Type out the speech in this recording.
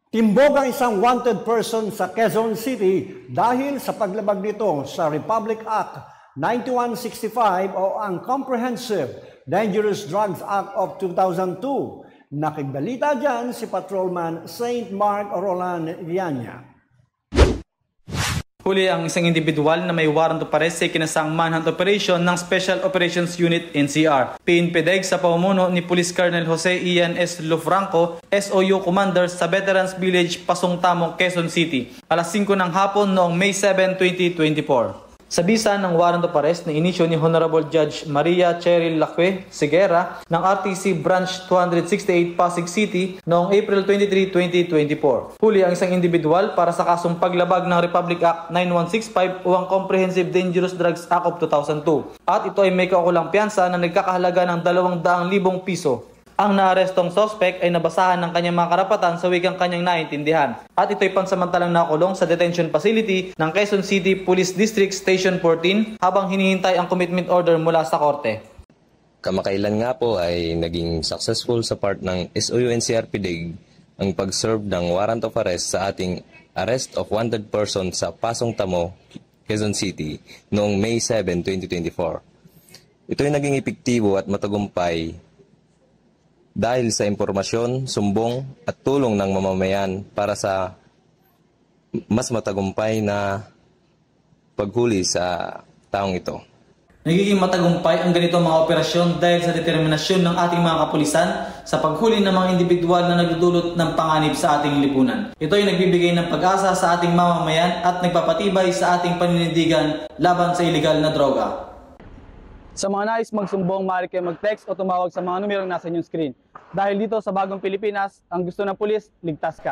Timbog ang isang wanted person sa Quezon City dahil sa paglabag nito sa Republic Act 9165 o ang Comprehensive Dangerous Drugs Act of 2002. Nakigbalita dyan si Patrolman St. Mark Roland Viana. Huli ang isang individual na may warrant of arrest sa ikinasang manhunt operation ng Special Operations Unit NCR. PNP-DEG sa pamumuno ni Police Colonel Jose Ian S. Lufranco, SOU Commander sa Veterans Village, Pasong Tamo, Quezon City, alas 5 ng hapon noong May 7, 2024. Sa bisa ng warrant of arrest na inisyo ni Honorable Judge Maria Cheryl Lacque Segura ng RTC Branch 268 Pasig City noong April 23, 2024. Huli ang isang individual para sa kasong paglabag ng Republic Act 9165 o ang Comprehensive Dangerous Drugs Act of 2002. At ito ay may kaukulang piyansa na nagkakahalaga ng 200,000 piso. Ang naarestong suspect ay nabasahan ng kanyang mga karapatan sa wikang kanyang naintindihan. At ito'y pansamantalang nakulong sa detention facility ng Quezon City Police District Station 14 habang hinihintay ang commitment order mula sa korte. Kamakailan nga po ay naging successful sa part ng SOU NCRPDEG ang pag-serve ng warrant of arrest sa ating arrest of wanted person sa Pasong Tamo, Quezon City noong May 7, 2024. Ito'y naging epektibo at matagumpay dahil sa impormasyon, sumbong at tulong ng mamamayan para sa mas matagumpay na paghuli sa taong ito. Nagiging matagumpay ang ganitong mga operasyon dahil sa determinasyon ng ating mga kapulisan sa paghuli ng mga individual na nagdudulot ng panganib sa ating lipunan. Ito ay nagbibigay ng pag-asa sa ating mamamayan at nagpapatibay sa ating paninindigan laban sa iligal na droga. Sa mga nais magsumbong, maaari kayo mag-text o tumawag sa mga numerong nasa inyong screen. Dahil dito sa Bagong Pilipinas, ang gusto ng pulis, ligtas ka.